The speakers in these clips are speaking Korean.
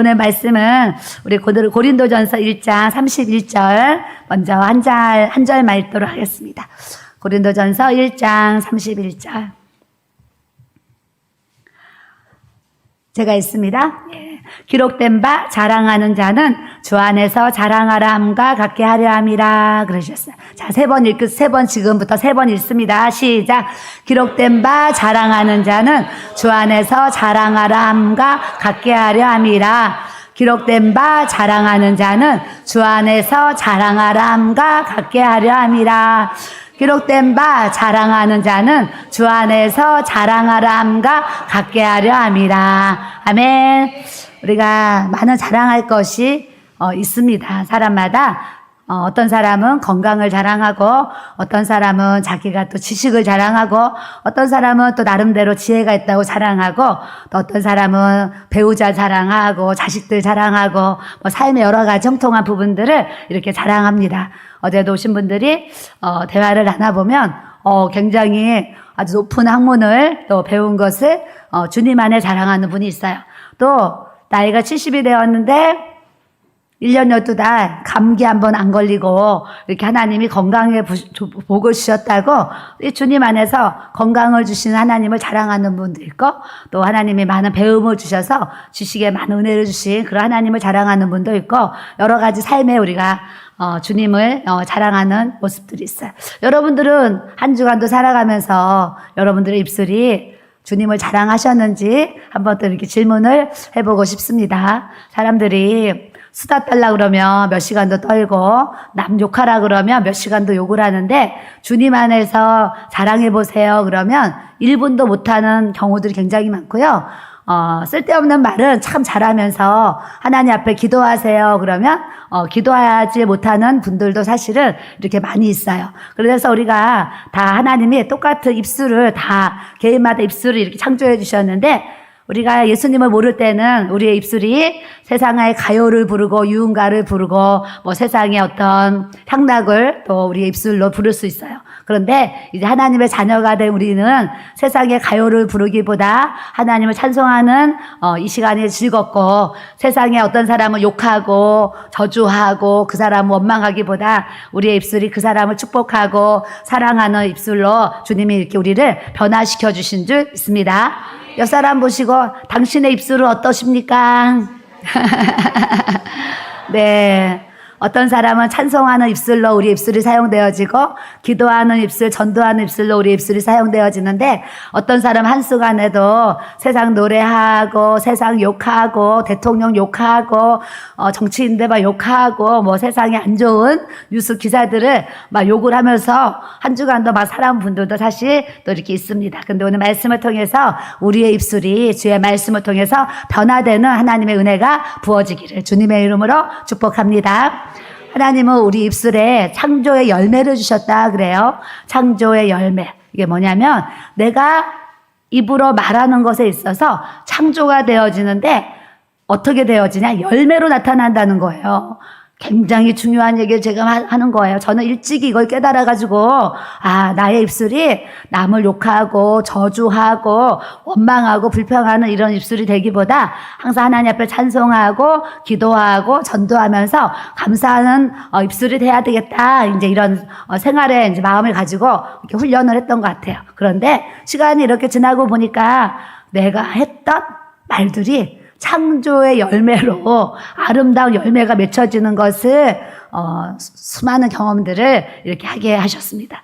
오늘 말씀은 우리 고린도전서 1장 31절 먼저 한 절만 읽도록 하겠습니다. 고린도전서 1장 31절 제가 읽습니다. 기록된 바 자랑하는 자는 주 안에서 자랑하라 함과 같게 하려 함이라 그러셨어요. 자, 지금부터 세 번 읽습니다. 시작. 기록된 바 자랑하는 자는 주 안에서 자랑하라 함과 같게 하려 함이라. 기록된 바 자랑하는 자는 주 안에서 자랑하라 함과 같게 하려 함이라. 기록된 바 자랑하는 자는 주 안에서 자랑하라 함과 같게 하려 함이라. 아멘. 우리가 많은 자랑할 것이 있습니다. 사람마다 어떤 사람은 건강을 자랑하고, 어떤 사람은 자기가 또 지식을 자랑하고, 어떤 사람은 또 나름대로 지혜가 있다고 자랑하고, 또 어떤 사람은 배우자 자랑하고, 자식들 자랑하고, 삶의 여러 가지 형통한 부분들을 이렇게 자랑합니다. 어제도 오신 분들이 대화를 나눠보면 굉장히 아주 높은 학문을 또 배운 것을 주님 안에 자랑하는 분이 있어요. 또 나이가 70이 되었는데 1년 12달 감기 한번 안 걸리고 이렇게 하나님이 건강에 복을 주셨다고 이 주님 안에서 건강을 주시는 하나님을 자랑하는 분도 있고, 또 하나님이 많은 배움을 주셔서 지식에 많은 은혜를 주신 그런 하나님을 자랑하는 분도 있고, 여러 가지 삶에 우리가 주님을 자랑하는 모습들이 있어요. 여러분들은 한 주간도 살아가면서 여러분들의 입술이 주님을 자랑하셨는지 한번 또 이렇게 질문을 해보고 싶습니다. 사람들이 수다 떨라 그러면 몇 시간도 떨고, 남 욕하라 그러면 몇 시간도 욕을 하는데, 주님 안에서 자랑해보세요 그러면 1분도 못하는 경우들이 굉장히 많고요. 쓸데없는 말은 참 잘하면서 하나님 앞에 기도하세요 그러면 기도하지 못하는 분들도 사실은 이렇게 많이 있어요. 그래서 우리가 다 하나님이 똑같은 입술을 다 개인마다 입술을 이렇게 창조해 주셨는데, 우리가 예수님을 모를 때는 우리의 입술이 세상의 가요를 부르고 유흥가를 부르고 세상의 어떤 향락을 또 우리의 입술로 부를 수 있어요. 그런데 이제 하나님의 자녀가 된 우리는 세상의 가요를 부르기보다 하나님을 찬송하는 이 시간이 즐겁고, 세상에 어떤 사람은 욕하고 저주하고 그 사람을 원망하기보다 우리의 입술이 그 사람을 축복하고 사랑하는 입술로 주님이 이렇게 우리를 변화시켜 주신 줄 믿습니다. 옆 사람 보시고 당신의 입술은 어떠십니까? 네. 어떤 사람은 찬송하는 입술로 우리 입술이 사용되어지고, 기도하는 입술, 전도하는 입술로 우리 입술이 사용되어지는데, 어떤 사람 한순간에도 세상 노래하고, 세상 욕하고, 대통령 욕하고, 정치인들 막 욕하고, 세상에 안 좋은 뉴스 기사들을 막 욕을 하면서 한 주간도 막 살아온 분들도 사실 또 이렇게 있습니다. 근데 오늘 말씀을 통해서 우리의 입술이 주의 말씀을 통해서 변화되는 하나님의 은혜가 부어지기를 주님의 이름으로 축복합니다. 하나님은 우리 입술에 창조의 열매를 주셨다 그래요. 창조의 열매. 이게 뭐냐면 내가 입으로 말하는 것에 있어서 창조가 되어지는데, 어떻게 되어지냐? 열매로 나타난다는 거예요. 굉장히 중요한 얘기를 제가 하는 거예요. 저는 일찍 이걸 깨달아가지고, 나의 입술이 남을 욕하고 저주하고 원망하고 불평하는 이런 입술이 되기보다 항상 하나님 앞에 찬송하고 기도하고 전도하면서 감사하는 입술이 돼야 되겠다. 이제 이런 생활에 이제 마음을 가지고 이렇게 훈련을 했던 것 같아요. 그런데 시간이 이렇게 지나고 보니까 내가 했던 말들이 창조의 열매로 아름다운 열매가 맺혀지는 것을 수많은 경험들을 이렇게 하게 하셨습니다.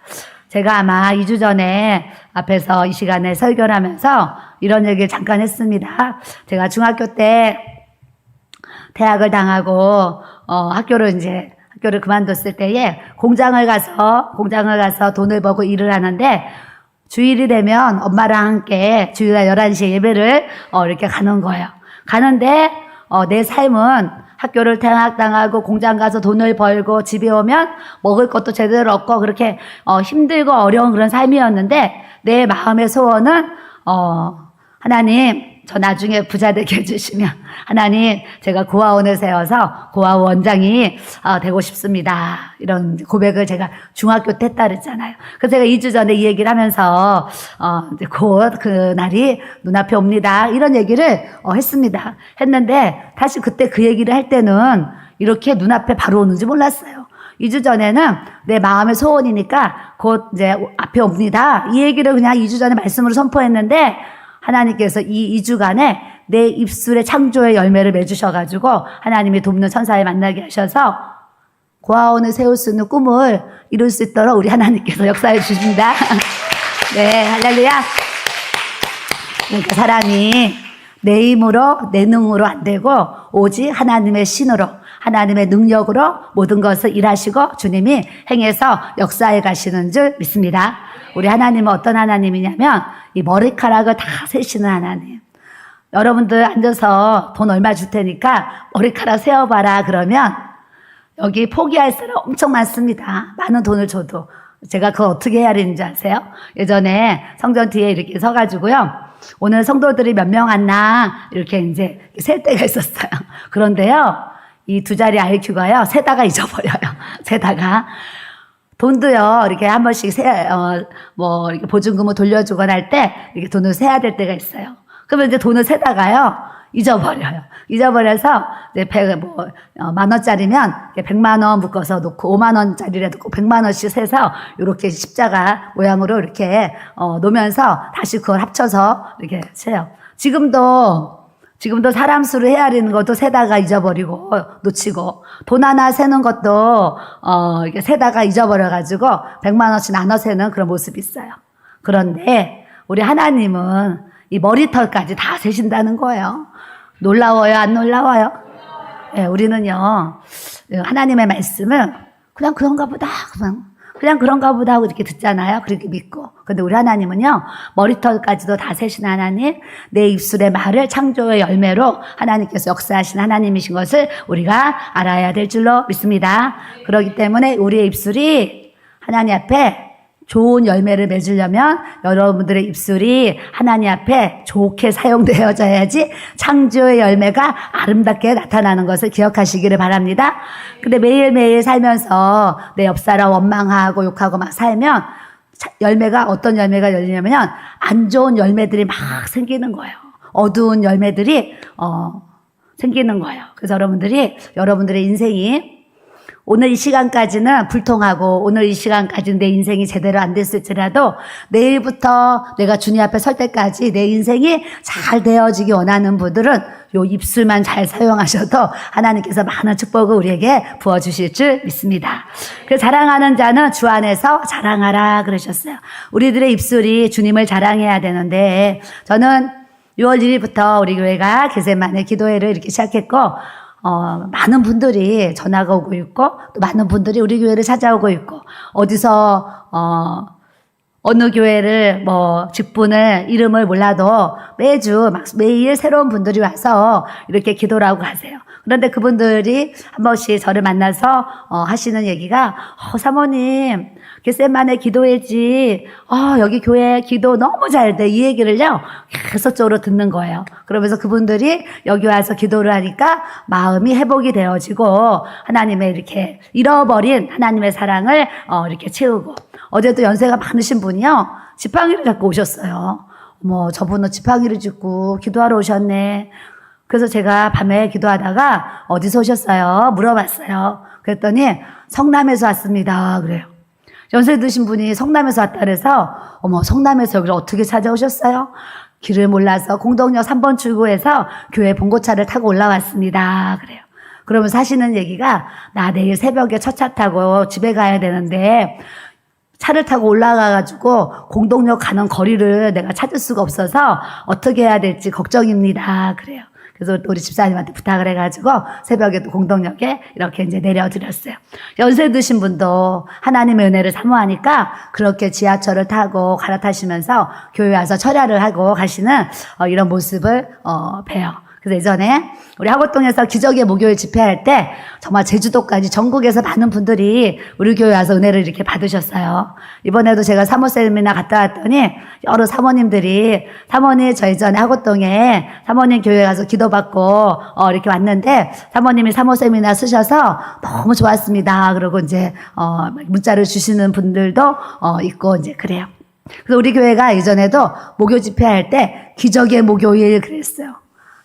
제가 아마 2주 전에 앞에서 이 시간에 설교를 하면서 이런 얘기를 잠깐 했습니다. 제가 중학교 때 대학을 당하고 학교를 그만뒀을 때에 공장을 가서 돈을 벌고 일을 하는데, 주일이 되면 엄마랑 함께 주일날 11시에 예배를 이렇게 가는 거예요. 가는데 내 삶은 학교를 퇴학당하고 공장 가서 돈을 벌고 집에 오면 먹을 것도 제대로 없고 그렇게 힘들고 어려운 그런 삶이었는데, 내 마음의 소원은 하나님, 저 나중에 부자 되게 해주시면 하나님 제가 고아원을 세워서 고아원장이 되고 싶습니다. 이런 고백을 제가 중학교 때 했다 그랬잖아요. 그래서 제가 2주 전에 이 얘기를 하면서 이제 곧 그 날이 눈앞에 옵니다. 이런 얘기를 했습니다. 했는데 사실 그때 그 얘기를 할 때는 이렇게 눈앞에 바로 오는지 몰랐어요. 2주 전에는 내 마음의 소원이니까 곧 이제 앞에 옵니다. 이 얘기를 그냥 2주 전에 말씀으로 선포했는데 하나님께서 이 2주간에 내 입술에 창조의 열매를 맺으셔가지고 하나님이 돕는 천사에 만나게 하셔서 고아원을 세울 수 있는 꿈을 이룰 수 있도록 우리 하나님께서 역사해 주십니다. 네, 할렐루야. 그러니까 사람이 내 힘으로 내 능으로 안 되고 오직 하나님의 신으로 하나님의 능력으로 모든 것을 일하시고 주님이 행해서 역사해 가시는 줄 믿습니다. 우리 하나님은 어떤 하나님이냐면 이 머리카락을 다 세시는 하나님. 여러분들 앉아서 돈 얼마 줄 테니까 머리카락 세어봐라 그러면 여기 포기할 사람 엄청 많습니다. 많은 돈을 줘도. 제가 그걸 어떻게 해야 되는지 아세요? 예전에 성전 뒤에 이렇게 서가지고요. 오늘 성도들이 몇 명 왔나 이렇게 이제 셀 때가 있었어요. 그런데요. 이 두 자리 IQ가요. 세다가 잊어버려요. 세다가. 돈도요, 이렇게 한 번씩 이렇게 보증금을 돌려주거나 할 때, 이렇게 돈을 세야 될 때가 있어요. 그러면 이제 돈을 세다가요, 잊어버려요. 잊어버려서, 이제 10,000원짜리면, 100만 원 묶어서 놓고, 5만원짜리라도 꼭 100만 원씩 세서, 이렇게 십자가 모양으로 이렇게, 놓으면서 다시 그걸 합쳐서 이렇게 세요. 지금도 사람 수를 헤아리는 것도 세다가 잊어버리고 놓치고 돈 하나 세는 것도 이렇게 세다가 잊어버려가지고 100만 원씩 나눠 세는 그런 모습이 있어요. 그런데 우리 하나님은 이 머리털까지 다 세신다는 거예요. 놀라워요? 안 놀라워요? 네, 우리는요 하나님의 말씀은 그냥 그런가 보다 그냥 그런가 보다 하고 이렇게 듣잖아요. 그렇게 믿고. 근데 우리 하나님은요, 머리털까지도 다 세신 하나님, 내 입술의 말을 창조의 열매로 하나님께서 역사하신 하나님이신 것을 우리가 알아야 될 줄로 믿습니다. 그렇기 때문에 우리의 입술이 하나님 앞에 좋은 열매를 맺으려면 여러분들의 입술이 하나님 앞에 좋게 사용되어져야지 창조의 열매가 아름답게 나타나는 것을 기억하시기를 바랍니다. 근데 매일매일 살면서 내 옆사람 원망하고 욕하고 막 살면 어떤 열매가 열리냐면 안 좋은 열매들이 막 생기는 거예요. 어두운 열매들이 생기는 거예요. 그래서 여러분들의 인생이 오늘 이 시간까지는 불통하고 오늘 이 시간까지는 내 인생이 제대로 안 됐을지라도 내일부터 내가 주님 앞에 설 때까지 내 인생이 잘 되어지기 원하는 분들은 요 입술만 잘 사용하셔도 하나님께서 많은 축복을 우리에게 부어주실 줄 믿습니다. 그 자랑하는 자는 주 안에서 자랑하라 그러셨어요. 우리들의 입술이 주님을 자랑해야 되는데 저는 6월 1일부터 우리 교회가 겟세마네 기도회를 이렇게 시작했고 많은 분들이 전화가 오고 있고 또 많은 분들이 우리 교회를 찾아오고 있고 어디서 어느 교회를 직분을 이름을 몰라도 매일 새로운 분들이 와서 이렇게 기도를 하고 가세요. 그런데 그분들이 한 번씩 저를 만나서 하시는 얘기가 사모님 겟세마네 기도회지 여기 교회 기도 너무 잘 돼. 이 얘기를요 계속적으로 듣는 거예요. 그러면서 그분들이 여기 와서 기도를 하니까 마음이 회복이 되어지고 하나님의 이렇게 잃어버린 하나님의 사랑을 이렇게 채우고 어제도 연세가 많으신 분이요 지팡이를 잡고 오셨어요. 저분은 지팡이를 짚고 기도하러 오셨네. 그래서 제가 밤에 기도하다가 어디서 오셨어요? 물어봤어요. 그랬더니 성남에서 왔습니다. 그래요. 연세 드신 분이 성남에서 왔다 그래서 성남에서 여기를 어떻게 찾아오셨어요? 길을 몰라서 공덕역 3번 출구에서 교회 봉고차를 타고 올라왔습니다. 그래요. 그러면서 하시는 얘기가 나 내일 새벽에 첫 차 타고 집에 가야 되는데 차를 타고 올라가가지고 공덕역 가는 거리를 내가 찾을 수가 없어서 어떻게 해야 될지 걱정입니다. 그래요. 그래서 우리 집사님한테 부탁을 해가지고 새벽에 또 공덕역에 이렇게 이제 내려드렸어요. 연세 드신 분도 하나님의 은혜를 사모하니까 그렇게 지하철을 타고 갈아타시면서 교회 와서 철야를 하고 가시는 이런 모습을 봬요. 그래서 예전에 우리 하고동에서 기적의 목요일 집회할 때 정말 제주도까지 전국에서 많은 분들이 우리 교회 와서 은혜를 이렇게 받으셨어요. 이번에도 제가 사모 세미나 갔다 왔더니 여러 사모님들이 사모님 저 예전에 하고동에 사모님 교회 가서 기도받고 이렇게 왔는데 사모님이 사모 세미나 쓰셔서 너무 좋았습니다. 그러고 이제 문자를 주시는 분들도 있고 이제 그래요. 그래서 우리 교회가 이전에도 목요 집회할 때 기적의 목요일 그랬어요.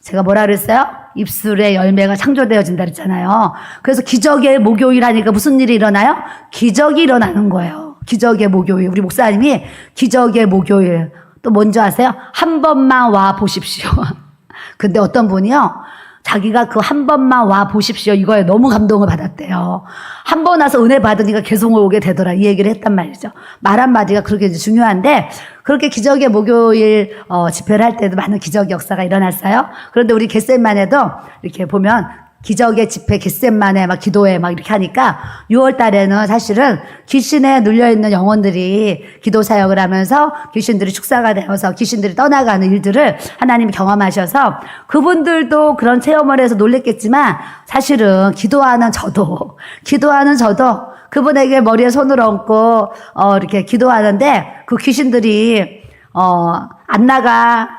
제가 뭐라 그랬어요? 입술에 열매가 창조되어진다 그랬잖아요. 그래서 기적의 목요일 하니까 무슨 일이 일어나요? 기적이 일어나는 거예요. 기적의 목요일. 우리 목사님이 기적의 목요일. 또 뭔지 아세요? 한 번만 와 보십시오. 근데 어떤 분이요? 자기가 그 한 번만 와 보십시오. 이거에 너무 감동을 받았대요. 한 번 와서 은혜 받으니까 계속 오게 되더라. 이 얘기를 했단 말이죠. 말 한마디가 그렇게 중요한데, 그렇게 기적의 목요일 집회를 할 때도 많은 기적 역사가 일어났어요. 그런데 우리 겟셋만 해도 이렇게 보면 기적의 집회 겟셋만에 막 기도회 막 이렇게 하니까 6월 달에는 사실은 귀신에 눌려있는 영혼들이 기도 사역을 하면서 귀신들이 축사가 되어서 귀신들이 떠나가는 일들을 하나님이 경험하셔서 그분들도 그런 체험을 해서 놀랬겠지만 사실은 기도하는 저도 그분에게 머리에 손을 얹고 이렇게 기도하는데 그 귀신들이 안 나가,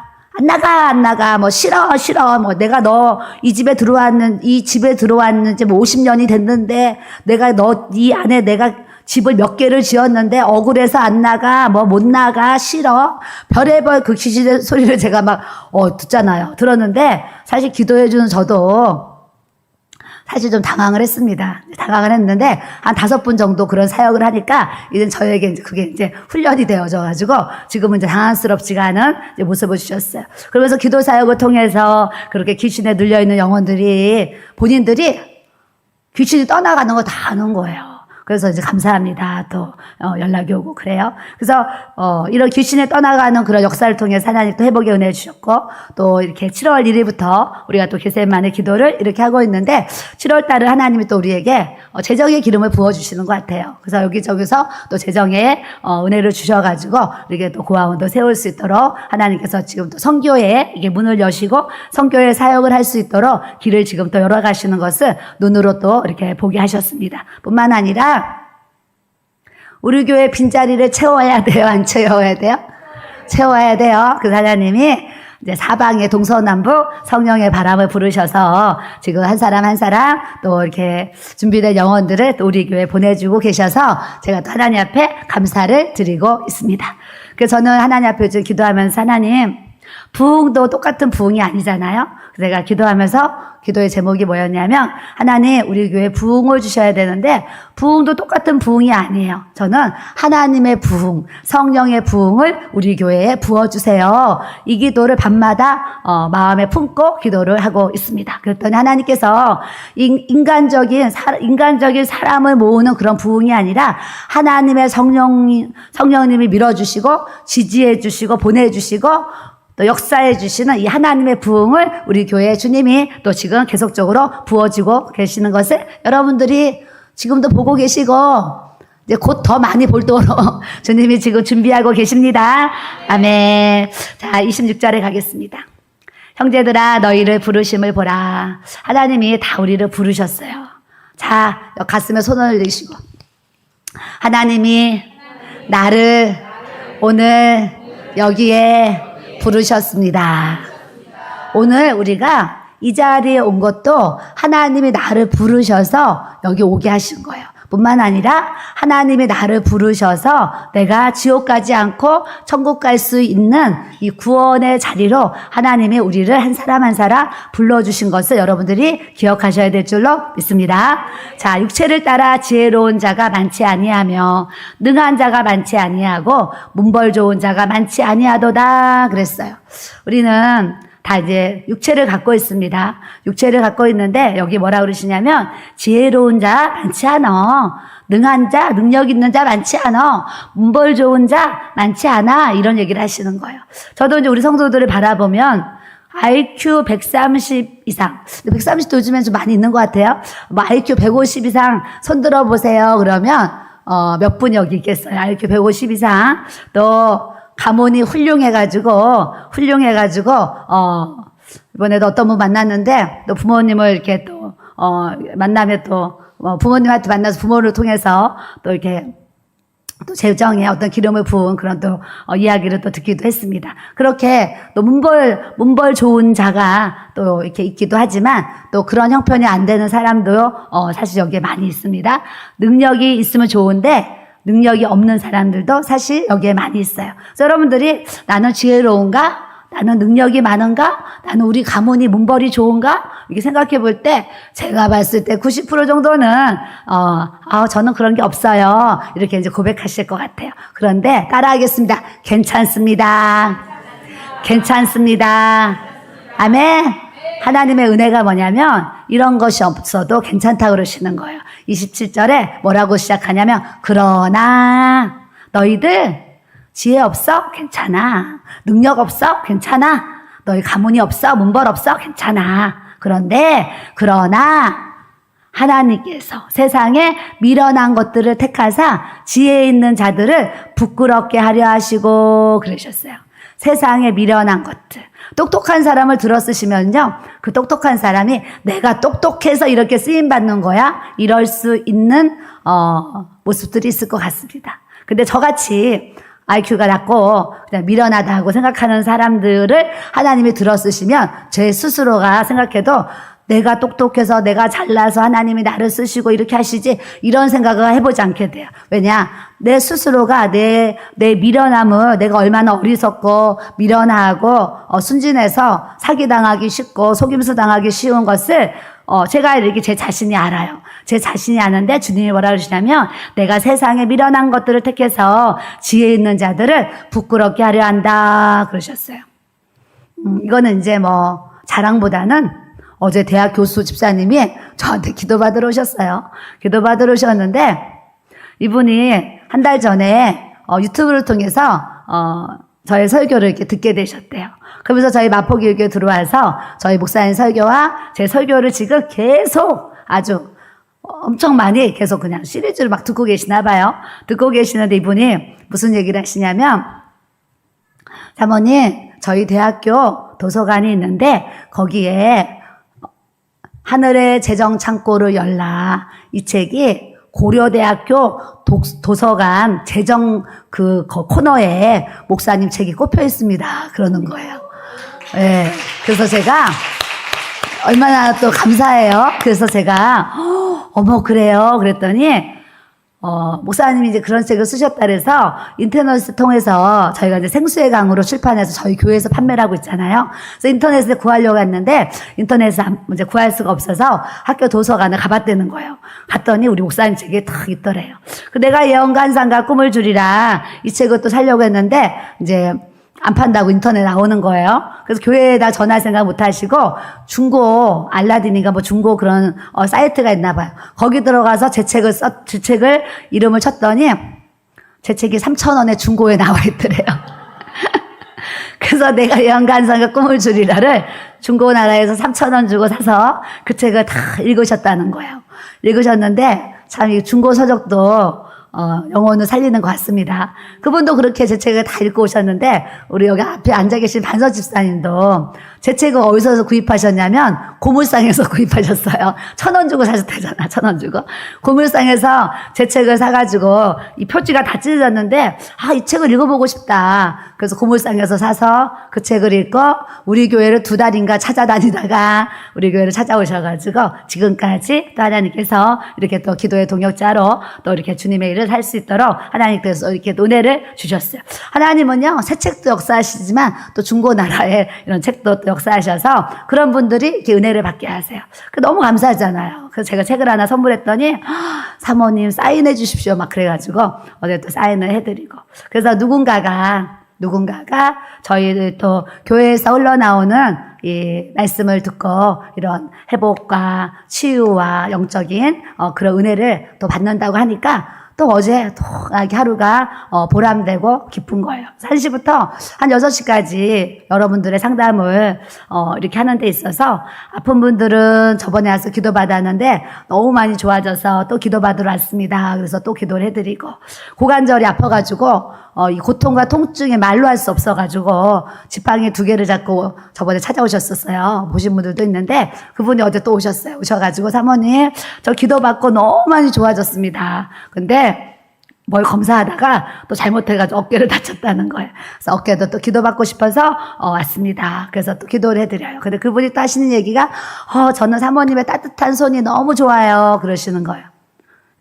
뭐, 싫어, 뭐, 내가 너, 이 집에 들어왔는지 뭐 50년이 됐는데, 내가 이 안에 내가 집을 몇 개를 지었는데, 억울해서 안 나가, 뭐, 못 나가, 싫어. 별의별 그 귀신의 소리를 제가 막, 듣잖아요. 들었는데, 사실 기도해주는 저도, 사실 좀 당황을 했습니다. 당황을 했는데 한 5분 정도 그런 사역을 하니까 이제 저에게 이제 그게 이제 훈련이 되어져가지고 지금은 이제 당황스럽지가 않은 이제 모습을 주셨어요. 그러면서 기도 사역을 통해서 그렇게 귀신에 눌려 있는 영혼들이 본인들이 귀신이 떠나가는 거 다 아는 거예요. 그래서 이제 감사합니다. 또 연락이 오고 그래요. 그래서 이런 귀신에 떠나가는 그런 역사를 통해서 하나님 또 회복의 은혜를 주셨고 또 이렇게 7월 1일부터 우리가 또 겟셋만의 기도를 이렇게 하고 있는데 7월 달은 하나님이 또 우리에게 재정의 기름을 부어주시는 것 같아요. 그래서 여기저기서 또 재정의 은혜를 주셔가지고 우리에게 또 고아원도 세울 수 있도록 하나님께서 지금 또 선교에 이게 문을 여시고 선교에 사역을 할 수 있도록 길을 지금 또 열어가시는 것을 눈으로 또 이렇게 보게 하셨습니다. 뿐만 아니라 우리 교회 빈자리를 채워야 돼요? 안 채워야 돼요? 채워야 돼요. 그래서 하나님이 이제 사방에 동서남북 성령의 바람을 부르셔서 지금 한 사람 또 이렇게 준비된 영혼들을 또 우리 교회에 보내주고 계셔서 제가 또 하나님 앞에 감사를 드리고 있습니다. 그래서 저는 하나님 앞에 요즘 기도하면서 하나님, 부흥도 똑같은 부흥이 아니잖아요. 그래서 제가 기도하면서 기도의 제목이 뭐였냐면 하나님 우리 교회에 부흥을 주셔야 되는데 부흥도 똑같은 부흥이 아니에요. 저는 하나님의 부흥, 성령의 부흥을 우리 교회에 부어주세요. 이 기도를 밤마다 마음에 품고 기도를 하고 있습니다. 그랬더니 하나님께서 인간적인 사람을 모으는 그런 부흥이 아니라 하나님의 성령님이 밀어주시고 지지해주시고 보내주시고 또 역사해 주시는 이 하나님의 부흥을 우리 교회 주님이 또 지금 계속적으로 부어지고 계시는 것을 여러분들이 지금도 보고 계시고 이제 곧 더 많이 볼도록 주님이 지금 준비하고 계십니다. 아멘. 자, 26절에 가겠습니다. 형제들아 너희를 부르심을 보라. 하나님이 다 우리를 부르셨어요. 자, 가슴에 손을 내시고 하나님이 나를 오늘 여기에 부르셨습니다. 오늘 우리가 이 자리에 온 것도 하나님이 나를 부르셔서 여기 오게 하신 거예요. 뿐만 아니라 하나님이 나를 부르셔서 내가 지옥 가지 않고 천국 갈 수 있는 이 구원의 자리로 하나님이 우리를 한 사람 한 사람 불러주신 것을 여러분들이 기억하셔야 될 줄로 믿습니다. 자, 육체를 따라 지혜로운 자가 많지 아니하며 능한 자가 많지 아니하고 문벌 좋은 자가 많지 아니하도다 그랬어요. 우리는 다 이제 육체를 갖고 있습니다. 육체를 갖고 있는데 여기 뭐라 그러시냐면 지혜로운 자 많지 않아. 능한 자, 능력 있는 자 많지 않아. 문벌 좋은 자 많지 않아. 이런 얘기를 하시는 거예요. 저도 이제 우리 성도들을 바라보면 IQ 130 이상. 130도 요즘엔 좀 많이 있는 것 같아요. 뭐 IQ 150 이상 손 들어보세요. 그러면 몇 분 여기 있겠어요. IQ 150 이상. 또 가문이 훌륭해가지고 이번에도 어떤 분 만났는데 또 부모님을 이렇게 또 만나면 또 부모님한테 만나서 부모를 통해서 또 이렇게 또 재정에 어떤 기름을 부은 그런 또 이야기를 또 듣기도 했습니다. 그렇게 또 문벌 좋은 자가 또 이렇게 있기도 하지만 또 그런 형편이 안 되는 사람도 사실 여기에 많이 있습니다. 능력이 있으면 좋은데 능력이 없는 사람들도 사실 여기에 많이 있어요. 그래서 여러분들이 나는 지혜로운가? 나는 능력이 많은가? 나는 우리 가문이 문벌이 좋은가? 이렇게 생각해 볼 때 제가 봤을 때 90% 정도는 저는 그런 게 없어요. 이렇게 이제 고백하실 것 같아요. 그런데 따라하겠습니다. 괜찮습니다. 괜찮습니다. 아멘. 하나님의 은혜가 뭐냐면 이런 것이 없어도 괜찮다고 그러시는 거예요. 27절에 뭐라고 시작하냐면 그러나 너희들 지혜 없어? 괜찮아. 능력 없어? 괜찮아. 너희 가문이 없어? 문벌 없어? 괜찮아. 그러나 하나님께서 세상에 미련한 것들을 택하사 지혜 있는 자들을 부끄럽게 하려 하시고 그러셨어요. 세상에 미련한 것들. 똑똑한 사람을 들어 쓰시면요. 그 똑똑한 사람이 내가 똑똑해서 이렇게 쓰임받는 거야? 이럴 수 있는 모습들이 있을 것 같습니다. 근데 저같이 IQ가 낮고 그냥 미련하다고 생각하는 사람들을 하나님이 들어 쓰시면 제 스스로가 생각해도 내가 똑똑해서 내가 잘나서 하나님이 나를 쓰시고 이렇게 하시지 이런 생각을 해보지 않게 돼요. 왜냐? 내 스스로가 내 미련함을 내가 얼마나 어리석고 미련하고 순진해서 사기당하기 쉽고 속임수 당하기 쉬운 것을 제가 이렇게 제 자신이 알아요. 제 자신이 아는데 주님이 뭐라 그러시냐면 내가 세상에 미련한 것들을 택해서 지혜 있는 자들을 부끄럽게 하려 한다 그러셨어요. 이거는 이제 뭐 자랑보다는 어제 대학 교수 집사님이 저한테 기도받으러 오셨어요. 기도받으러 오셨는데 이분이 한 달 전에 유튜브를 통해서 저의 설교를 이렇게 듣게 되셨대요. 그러면서 저희 마포교육에 들어와서 저희 목사님 설교와 제 설교를 지금 계속 아주 엄청 많이 계속 그냥 시리즈를 막 듣고 계시나 봐요. 듣고 계시는데 이분이 무슨 얘기를 하시냐면 사모님 저희 대학교 도서관이 있는데 거기에 하늘의 재정 창고를 열라 이 책이 고려대학교 도서관 재정 그 코너에 목사님 책이 꼽혀 있습니다. 그러는 거예요. 네. 그래서 제가 얼마나 또 감사해요. 그래서 제가 어머 그래요. 그랬더니 목사님이 이제 그런 책을 쓰셨다 그래서 인터넷을 통해서 저희가 이제 생수의 강으로 출판해서 저희 교회에서 판매를 하고 있잖아요. 그래서 인터넷에 구하려고 했는데 인터넷에 이제 구할 수가 없어서 학교 도서관에 가봤다는 거예요. 갔더니 우리 목사님 책이 딱 있더래요. 내가 예언관상과 꿈을 주리라 이 책을 또 사려고 했는데 이제 안 판다고 인터넷에 나오는 거예요. 그래서 교회에다 전할 생각 못 하시고 중고 알라딘인가 뭐 중고 그런 사이트가 있나 봐요. 거기 들어가서 제 책을 이름을 쳤더니 제 책이 3,000원에 중고에 나와 있더래요. 그래서 내가 예언관상과 꿈을 주리라를 중고 나라에서 3,000원 주고 사서 그 책을 다 읽으셨다는 거예요. 읽으셨는데 참 이 중고 서적도 영혼을 살리는 것 같습니다. 그분도 그렇게 제 책을 다 읽고 오셨는데 우리 여기 앞에 앉아 계신 반서 집사님도 제 책을 어디서 구입하셨냐면 고물상에서 구입하셨어요. 1,000원 주고 사셨다잖아. 1,000원 주고 고물상에서 제 책을 사가지고 이 표지가 다 찢어졌는데 이 책을 읽어보고 싶다. 그래서 고물상에서 사서 그 책을 읽고 우리 교회를 2달인가 찾아다니다가 우리 교회를 찾아오셔가지고 지금까지 또 하나님께서 이렇게 또 기도의 동역자로 또 이렇게 주님의 일을 할 수 있도록 하나님께서 이렇게 은혜를 주셨어요. 하나님은요 새 책도 역사하시지만 또 중고나라에 이런 책도 또 역사하셔서 그런 분들이 이렇게 은혜를 받게 하세요. 너무 감사하잖아요. 그래서 제가 책을 하나 선물했더니 사모님 사인해 주십시오 막 그래가지고 어제 또 사인을 해드리고 그래서 누군가가 저희 또 교회에서 흘러나오는 이 말씀을 듣고 이런 회복과 치유와 영적인 그런 은혜를 또 받는다고 하니까 또 어제 또 하루가 보람되고 기쁜 거예요. 1시부터 한 6시까지 여러분들의 상담을 이렇게 하는 데 있어서 아픈 분들은 저번에 와서 기도받았는데 너무 많이 좋아져서 또 기도받으러 왔습니다. 그래서 또 기도를 해드리고, 고관절이 아파가지고 이 고통과 통증에 말로 할 수 없어가지고 지팡이 2개를 잡고 저번에 찾아오셨었어요. 보신 분들도 있는데 그분이 어제 또 오셨어요. 오셔가지고 사모님 저 기도받고 너무 많이 좋아졌습니다. 근데 뭘 검사하다가 또 잘못해가지고 어깨를 다쳤다는 거예요. 그래서 어깨도 또 기도받고 싶어서 왔습니다. 그래서 또 기도를 해드려요. 근데 그분이 또 하시는 얘기가 저는 사모님의 따뜻한 손이 너무 좋아요 그러시는 거예요.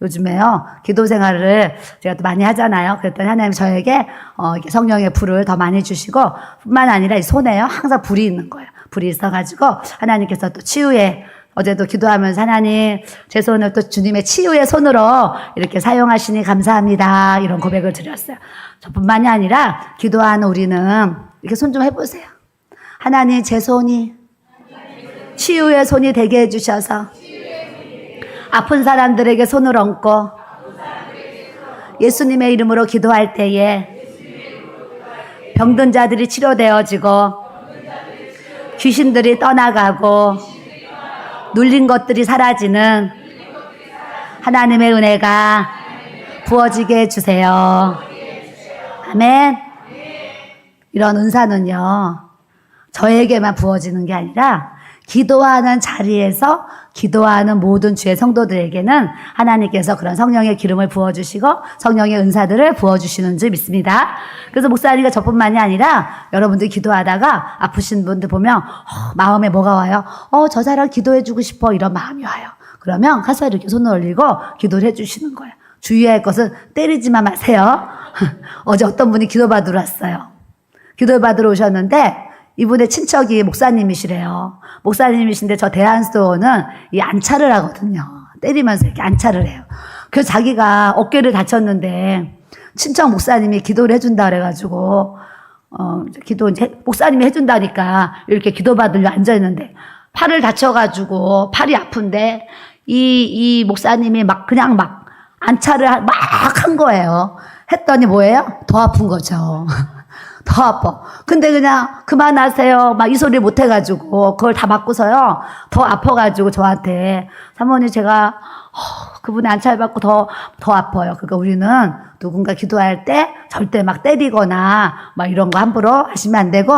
요즘에요, 기도 생활을 제가 또 많이 하잖아요. 그랬더니 하나님 저에게 이렇게 성령의 불을 더 많이 주시고, 뿐만 아니라 이 손에요, 항상 불이 있는 거예요. 불이 있어가지고 하나님께서 또 치유에, 어제도 기도하면서 하나님 제 손을 또 주님의 치유의 손으로 이렇게 사용하시니 감사합니다, 이런 고백을 드렸어요. 저뿐만이 아니라 기도하는 우리는 이렇게 손 좀 해보세요. 하나님 제 손이 치유의 손이 되게 해주셔서 아픈 사람들에게 손을 얹고 예수님의 이름으로 기도할 때에 병든 자들이 치료되어지고 귀신들이 떠나가고 눌린 것들이 사라지는 하나님의 은혜가 부어지게 해주세요. 아멘. 이런 은사는요, 저에게만 부어지는 게 아니라 기도하는 자리에서 기도하는 모든 주의 성도들에게는 하나님께서 그런 성령의 기름을 부어주시고 성령의 은사들을 부어주시는 줄 믿습니다. 그래서 목사님과 저뿐만이 아니라 여러분들이 기도하다가 아프신 분들 보면 마음에 뭐가 와요? 저 사람 기도해주고 싶어, 이런 마음이 와요. 그러면 가서 이렇게 손을 올리고 기도를 해주시는 거예요. 주의할 것은 때리지만 마세요. 어제 어떤 분이 기도받으러 왔어요. 기도받으러 오셨는데 이분의 친척이 목사님이시래요. 목사님이신데 저 대한스토어는 이 안차를 하거든요. 때리면서 이렇게 안차를 해요. 그래서 자기가 어깨를 다쳤는데 친척 목사님이 기도를 해준다 그래가지고 목사님이 해준다니까 이렇게 기도받으려 앉아있는데 팔을 다쳐가지고 팔이 아픈데 이 목사님이 그냥 안차를 막 한 거예요. 했더니 뭐예요? 더 아픈 거죠. 더 아파. 근데 그냥 그만하세요 이 소리 못 해가지고 그걸 다 받고서요 더 아파가지고 저한테 사모님 제가 그분의 안차를 받고 더 아파요. 그러니까 우리는 누군가 기도할 때 절대 때리거나 이런 거 함부로 하시면 안 되고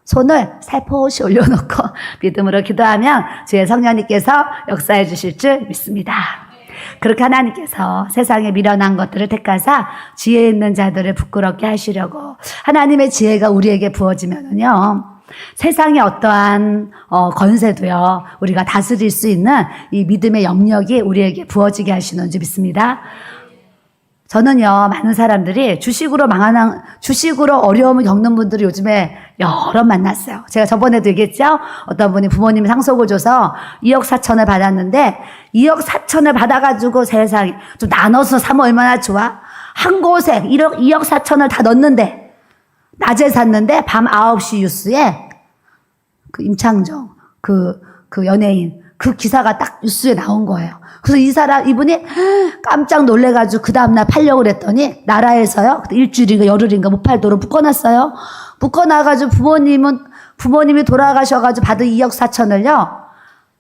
손을 살포시 올려놓고 믿음으로 기도하면 주의 성령님께서 역사해 주실 줄 믿습니다. 그렇게 하나님께서 세상에 미련한 것들을 택하사 지혜 있는 자들을 부끄럽게 하시려고 하나님의 지혜가 우리에게 부어지면은요, 세상의 어떠한 권세도요 우리가 다스릴 수 있는 이 믿음의 영역이 우리에게 부어지게 하시는 줄 믿습니다. 저는요, 많은 사람들이 주식으로 어려움을 겪는 분들이 요즘에 여러 만났어요. 제가 저번에도 얘기했죠? 어떤 분이 부모님이 상속을 줘서 2억 4천을 받았는데 2억 4천을 받아가지고 세상에 좀 나눠서 사면 얼마나 좋아? 한 곳에 2억 4천을 다 넣었는데 낮에 샀는데 밤 9시 뉴스에 그 임창정 그 연예인 그 기사가 딱 뉴스에 나온 거예요. 그래서 이분이 깜짝 놀래가지고 그 다음날 팔려고 그랬더니 나라에서요, 일주일인가 열흘인가 못 팔도록 묶어놨어요. 묶어놔가지고 부모님이 돌아가셔가지고 받은 2억 4천을요,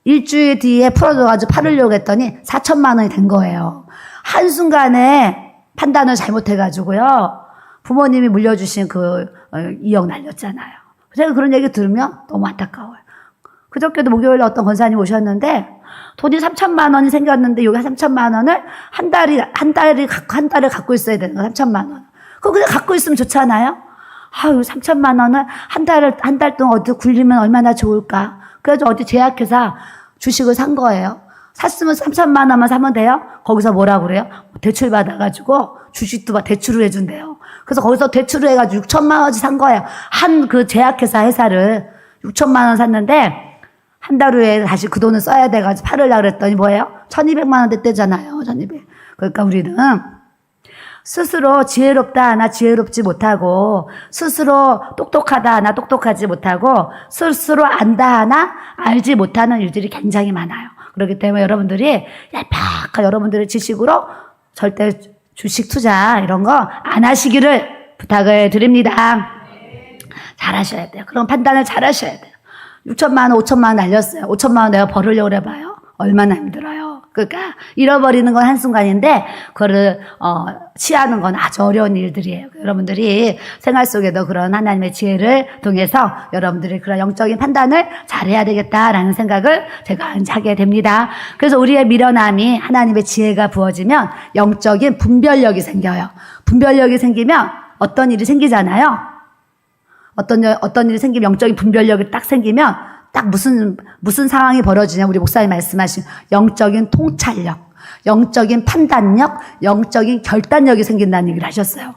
일주일 뒤에 풀어줘가지고 팔으려고 했더니 4천만 원이 된 거예요. 한순간에 판단을 잘못해가지고요, 부모님이 물려주신 2억 날렸잖아요. 제가 그런 얘기 들으면 너무 안타까워요. 그저께도 목요일에 어떤 권사님 오셨는데 돈이 3천만 원이 생겼는데 여기 3천만 원을 한 달을 갖고 있어야 되는 거, 3천만 원. 그거 그냥 갖고 있으면 좋잖아요. 3천만 원을 한 달 동안 어디 굴리면 얼마나 좋을까. 그래서 어디 제약회사 주식을 산 거예요. 샀으면 3천만 원만 사면 돼요. 거기서 뭐라고 그래요? 대출 받아가지고 주식도 대출을 해준대요. 그래서 거기서 대출을 해가지고 6천만 원씩 산 거예요. 그 제약회사 회사를 6천만 원 샀는데 한 달 후에 다시 그 돈을 써야 돼가지고 팔으려고 그랬더니 뭐예요? 1200만 원 됐대잖아요. 1200. 그러니까 우리는 스스로 지혜롭다 하나 지혜롭지 못하고, 스스로 똑똑하다 하나 똑똑하지 못하고, 스스로 안다 하나 알지 못하는 일들이 굉장히 많아요. 그렇기 때문에 여러분들이 얄팍한 여러분들의 지식으로 절대 주식 투자 이런 거 안 하시기를 부탁을 드립니다. 잘 하셔야 돼요. 그런 판단을 잘 하셔야 돼요. 6천만 원, 5천만 원 날렸어요. 5천만 원 내가 벌으려고 해봐요. 얼마나 힘들어요. 그러니까 잃어버리는 건 한순간인데 그거를 취하는 건 아주 어려운 일들이에요. 여러분들이 생활 속에도 그런 하나님의 지혜를 통해서 여러분들이 그런 영적인 판단을 잘해야 되겠다라는 생각을 제가 이제 하게 됩니다. 그래서 우리의 미련함이 하나님의 지혜가 부어지면 영적인 분별력이 생겨요. 분별력이 생기면 어떤 일이 생기잖아요. 어떤 일이 생기면 영적인 분별력이 딱 생기면 딱 무슨 상황이 벌어지냐. 우리 목사님 말씀하신 영적인 통찰력, 영적인 판단력, 영적인 결단력이 생긴다는 얘기를 하셨어요.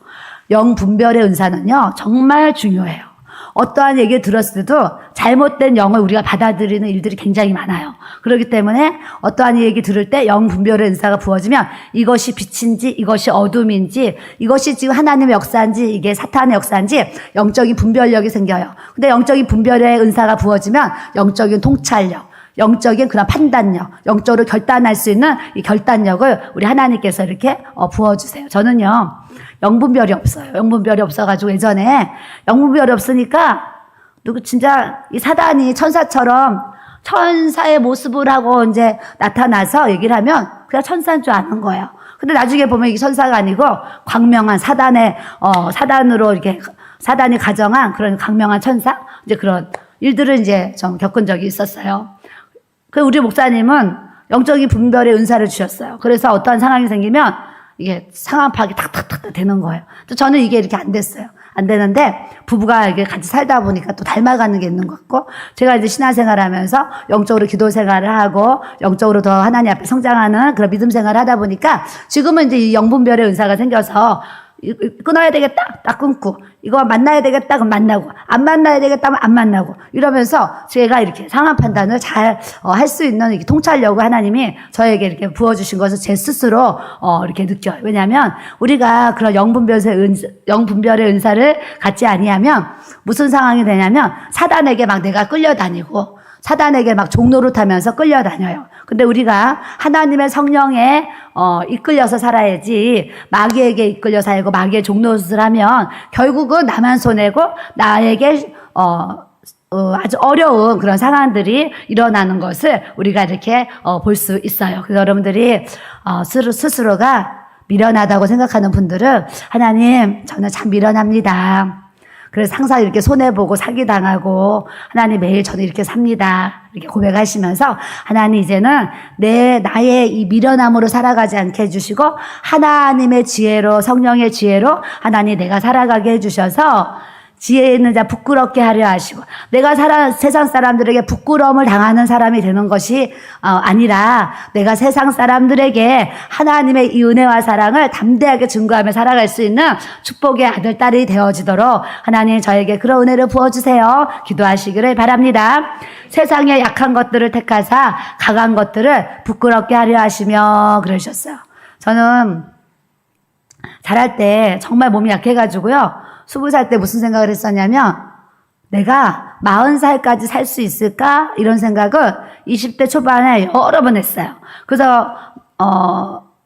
영분별의 은사는요, 정말 중요해요. 어떠한 얘기를 들었을 때도 잘못된 영을 우리가 받아들이는 일들이 굉장히 많아요. 그렇기 때문에 어떠한 얘기 들을 때 영분별의 은사가 부어지면 이것이 빛인지 이것이 어둠인지 이것이 지금 하나님의 역사인지 이게 사탄의 역사인지 영적인 분별력이 생겨요. 근데 영적인 분별의 은사가 부어지면 영적인 통찰력, 영적인 그런 판단력, 영적으로 결단할 수 있는 이 결단력을 우리 하나님께서 이렇게 부어주세요. 저는요, 영분별이 없어요. 영분별이 없어가지고 예전에 영분별이 없으니까 진짜 이 사단이 천사처럼 천사의 모습을 하고 이제 나타나서 얘기를 하면 그냥 천사인 줄 아는 거예요. 근데 나중에 보면 이게 천사가 아니고 광명한 사단으로 이렇게 사단이 가정한 그런 광명한 천사? 이제 그런 일들을 이제 좀 겪은 적이 있었어요. 그 우리 목사님은 영적인 분별의 은사를 주셨어요. 그래서 어떠한 상황이 생기면 이게 상황 파악이 탁탁탁 되는 거예요. 또 저는 이게 이렇게 안 됐어요. 안 되는데 부부가 이게 같이 살다 보니까 또 닮아가는 게 있는 것 같고 제가 이제 신앙생활을 하면서 영적으로 기도 생활을 하고 영적으로 더 하나님 앞에 성장하는 그런 믿음 생활을 하다 보니까 지금은 이제 이 영분별의 은사가 생겨서 끊어야 되겠다, 딱 끊고, 이거 만나야 되겠다, 그럼 만나고, 안 만나야 되겠다, 하면 안 만나고, 이러면서 제가 이렇게 상황 판단을 잘 할 수 있는 이렇게 통찰력을 하나님이 저에게 이렇게 부어주신 것을 제 스스로 이렇게 느껴요. 왜냐하면 우리가 그런 영분별의 은사를 갖지 아니하면 무슨 상황이 되냐면 사단에게 막 내가 끌려다니고, 사단에게 막 종노릇하면서 끌려다녀요. 근데 우리가 하나님의 성령에 이끌려서 살아야지 마귀에게 이끌려 살고 마귀의 종노릇을 하면 결국은 나만 손해고 나에게 아주 어려운 그런 상황들이 일어나는 것을 우리가 이렇게 볼 수 있어요. 그래서 여러분들이 스스로가 미련하다고 생각하는 분들은 하나님, 저는 참 미련합니다. 그래서 항상 이렇게 손해보고 사기당하고 하나님 매일 저는 이렇게 삽니다. 이렇게 고백하시면서 하나님 이제는 나의 이 미련함으로 살아가지 않게 해주시고 하나님의 지혜로 성령의 지혜로 하나님 내가 살아가게 해주셔서 지혜 있는 자 부끄럽게 하려 하시고 내가 세상 사람들에게 부끄러움을 당하는 사람이 되는 것이 아니라 내가 세상 사람들에게 하나님의 이 은혜와 사랑을 담대하게 증거하며 살아갈 수 있는 축복의 아들, 딸이 되어지도록 하나님 저에게 그런 은혜를 부어주세요. 기도하시기를 바랍니다. 세상의 약한 것들을 택하사 강한 것들을 부끄럽게 하려 하시며 그러셨어요. 저는 자랄 때 정말 몸이 약해가지고요. 20살 때 무슨 생각을 했었냐면 내가 40살까지 살 수 있을까? 이런 생각을 20대 초반에 여러 번 했어요. 그래서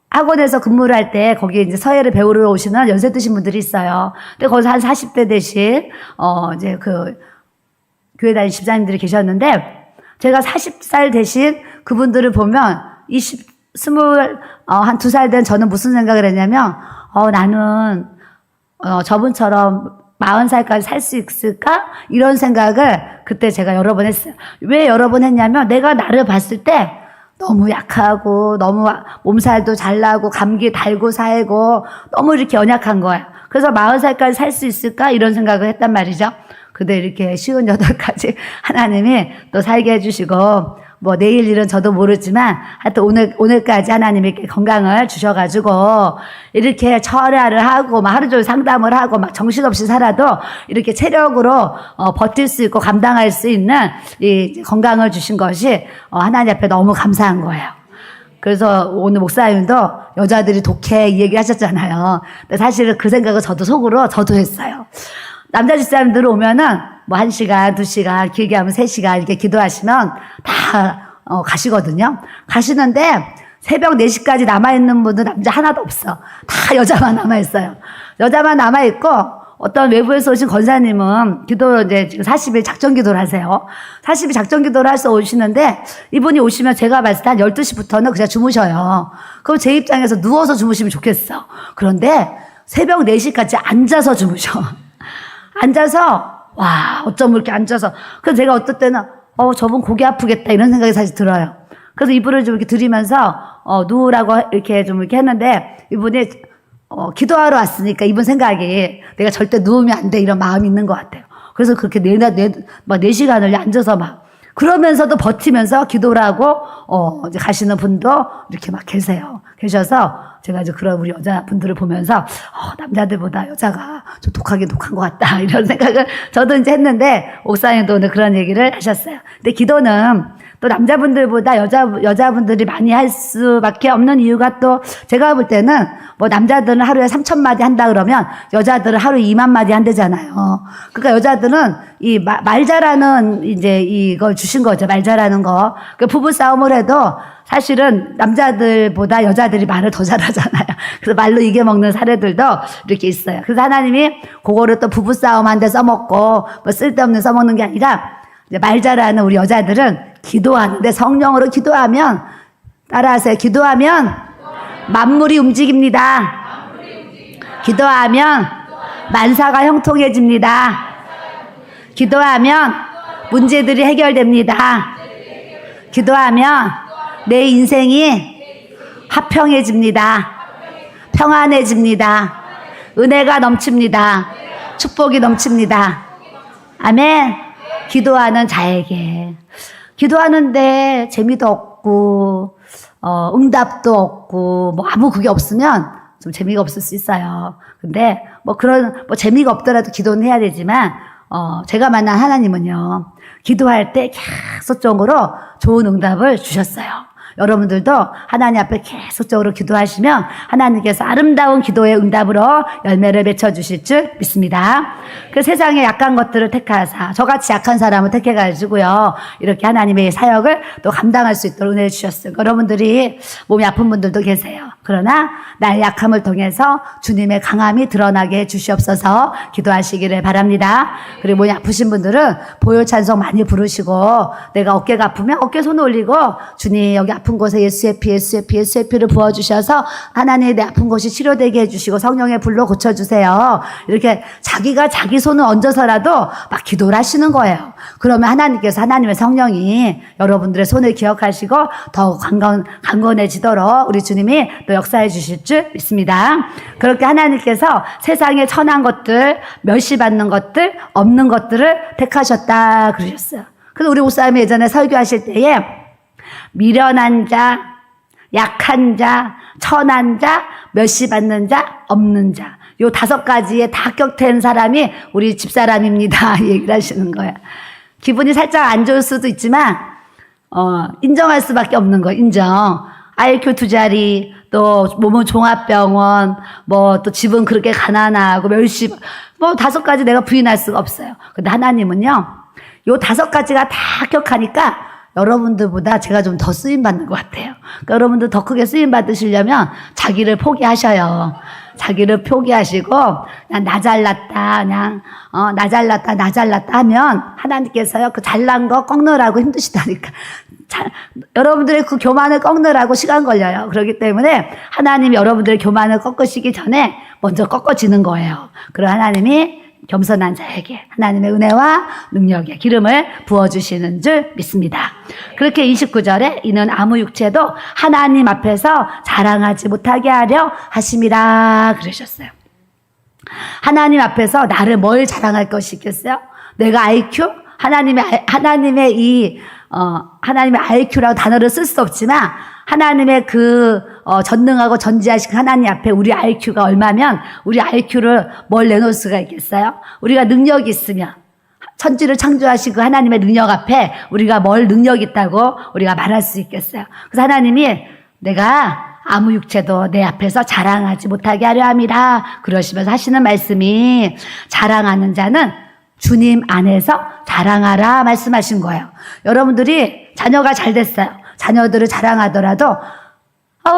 학원에서 근무를 할 때 거기 이제 서예를 배우러 오시는 연세 드신 분들이 있어요. 근데 거기서 한 40대 되신 이제 그 교회 다니는 집사님들이 계셨는데 제가 40살 되신 그분들을 보면 한 2살 된 저는 무슨 생각을 했냐면 나는 저분처럼 40살까지 살 수 있을까? 이런 생각을 그때 제가 여러 번 했어요. 왜 여러 번 했냐면 내가 나를 봤을 때 너무 약하고 너무 몸살도 잘 나고 감기 달고 살고 너무 이렇게 연약한 거예요. 그래서 40살까지 살 수 있을까? 이런 생각을 했단 말이죠. 근데 이렇게 58까지 하나님이 또 살게 해주시고 뭐 내일 일은 저도 모르지만 하여튼 오늘까지 하나님이 이렇게 건강을 주셔가지고 이렇게 철야를 하고 막 하루 종일 상담을 하고 막 정신없이 살아도 이렇게 체력으로 버틸 수 있고 감당할 수 있는 이 건강을 주신 것이 하나님 앞에 너무 감사한 거예요. 그래서 오늘 목사님도 여자들이 독해 이 얘기 하셨잖아요. 근데 사실은 그 생각을 저도 했어요. 남자 집사님들 오면은 뭐 1시간, 2시간, 길게 하면 3시간 이렇게 기도하시면 다 가시거든요. 가시는데 새벽 4시까지 남아있는 분은 남자 하나도 없어. 다 여자만 남아있어요. 여자만 남아있고, 어떤 외부에서 오신 권사님은 기도 이제 지금 40일 작전 기도를 하세요. 40일 작전 기도를 해서 오시는데, 이분이 오시면 제가 봤을 때 한 12시부터는 그냥 주무셔요. 그럼 제 입장에서 누워서 주무시면 좋겠어. 그런데 새벽 4시까지 앉아서 주무셔. 앉아서, 와, 어쩜 이렇게 앉아서. 그래서 제가 어떨 때는, 저분 고개 아프겠다, 이런 생각이 사실 들어요. 그래서 이불을 좀 이렇게 들이면서, 누우라고 이렇게 좀 이렇게 했는데, 이분이, 기도하러 왔으니까 이분 생각이 내가 절대 누우면 안 돼, 이런 마음이 있는 것 같아요. 그래서 그렇게 막 4시간을 앉아서 막, 그러면서도 버티면서 기도를 하고, 이제 가시는 분도 이렇게 막 계셔서, 제가 이제 그런 우리 여자분들을 보면서, 남자들보다 여자가 좀 독한 것 같다, 이런 생각을 저도 이제 했는데, 옥사님도 오늘 그런 얘기를 하셨어요. 근데 기도는 또 남자분들보다 여자분들이 많이 할 수밖에 없는 이유가 또 제가 볼 때는 뭐 남자들은 하루에 3,000마디 한다 그러면 여자들은 하루에 2만 마디 한대잖아요. 그러니까 여자들은 이 말 잘하는 이제 이걸 주신 거죠. 말 잘하는 거. 그 부부 싸움을 해도 사실은 남자들보다 여자들이 말을 더 잘하잖아요. 그래서 말로 이겨먹는 사례들도 이렇게 있어요. 그래서 하나님이 그거를 또 부부 싸움한테 써먹고 뭐 쓸데없는 써먹는 게 아니라 이제 말 잘하는 우리 여자들은 기도하는데 성령으로 기도하면 따라하세요. 기도하면 만물이 움직입니다. 기도하면 만사가 형통해집니다. 기도하면 문제들이 해결됩니다. 기도하면 내 인생이 화평해집니다. 평안해집니다. 은혜가 넘칩니다. 축복이 넘칩니다. 아멘. 기도하는 자에게. 기도하는데 재미도 없고, 응답도 없고, 뭐 아무 그게 없으면 좀 재미가 없을 수 있어요. 근데 뭐 재미가 없더라도 기도는 해야 되지만, 제가 만난 하나님은요, 기도할 때 계속적으로 좋은 응답을 주셨어요. 여러분들도 하나님 앞에 계속적으로 기도하시면 하나님께서 아름다운 기도의 응답으로 열매를 맺혀주실 줄 믿습니다. 그 세상에 약한 것들을 택하사 저같이 약한 사람을 택해가지고요, 이렇게 하나님의 사역을 또 감당할 수 있도록 은혜를 주셨어요. 여러분들이 몸이 아픈 분들도 계세요. 그러나 나의 약함을 통해서 주님의 강함이 드러나게 해주시옵소서 기도하시기를 바랍니다. 그리고 몸이 아프신 분들은 보혈 찬송 많이 부르시고, 내가 어깨가 아프면 어깨 손 올리고, 주님 여기 아픈 곳에 예수의 피를 부어주셔서 하나님 내 아픈 곳이 치료되게 해주시고 성령의 불로 고쳐주세요. 이렇게 자기가 자기 손을 얹어서라도 막 기도를 하시는 거예요. 그러면 하나님께서, 하나님의 성령이 여러분들의 손을 기억하시고 더욱 강건해지도록 우리 주님이 또 역사해 주실 줄 믿습니다. 그렇게 하나님께서 세상에 천한 것들, 멸시받는 것들, 없는 것들을 택하셨다 그러셨어요. 그래서 우리 목사님이 예전에 설교하실 때에 미련한 자, 약한 자, 천한 자, 멸시받는 자, 없는 자, 요 5가지에 다 합격된 사람이 우리 집사람입니다 얘기를 하시는 거예요. 기분이 살짝 안 좋을 수도 있지만 인정할 수밖에 없는 거예요. 인정. IQ 2자리, 또 몸은 종합병원, 뭐 또 집은 그렇게 가난하고 멸시, 뭐 5가지 내가 부인할 수가 없어요. 근데 하나님은요, 요 5가지가 다 합격하니까 여러분들보다 제가 좀 더 쓰임받는 것 같아요. 그러니까 여러분들 더 크게 쓰임받으시려면 자기를 포기하셔요. 자기를 포기하시고, 그냥 나 잘났다, 나 잘났다 하면 하나님께서요, 그 잘난 거 꺾느라고 힘드시다니까. 여러분들의 그 교만을 꺾느라고 시간 걸려요. 그렇기 때문에 하나님이 여러분들의 교만을 꺾으시기 전에 먼저 꺾어지는 거예요. 그럼 하나님이 겸손한 자에게 하나님의 은혜와 능력의 기름을 부어주시는 줄 믿습니다. 그렇게 29절에 이는 아무 육체도 하나님 앞에서 자랑하지 못하게 하려 하심이라 그러셨어요. 하나님 앞에서 나를 뭘 자랑할 것이 있겠어요? 내가 IQ? 하나님의 IQ라고 단어를 쓸 수 없지만 하나님의 전능하고 전지하신 하나님 앞에 우리 IQ가 얼마면 우리 IQ를 뭘 내놓을 수가 있겠어요? 우리가 능력이 있으면 천지를 창조하신 그 하나님의 능력 앞에 우리가 뭘 능력이 있다고 우리가 말할 수 있겠어요? 그래서 하나님이 내가 아무 육체도 내 앞에서 자랑하지 못하게 하려 함이라 그러시면서 하시는 말씀이, 자랑하는 자는 주님 안에서 자랑하라 말씀하신 거예요. 여러분들이 자녀가 잘 됐어요. 자녀들을 자랑하더라도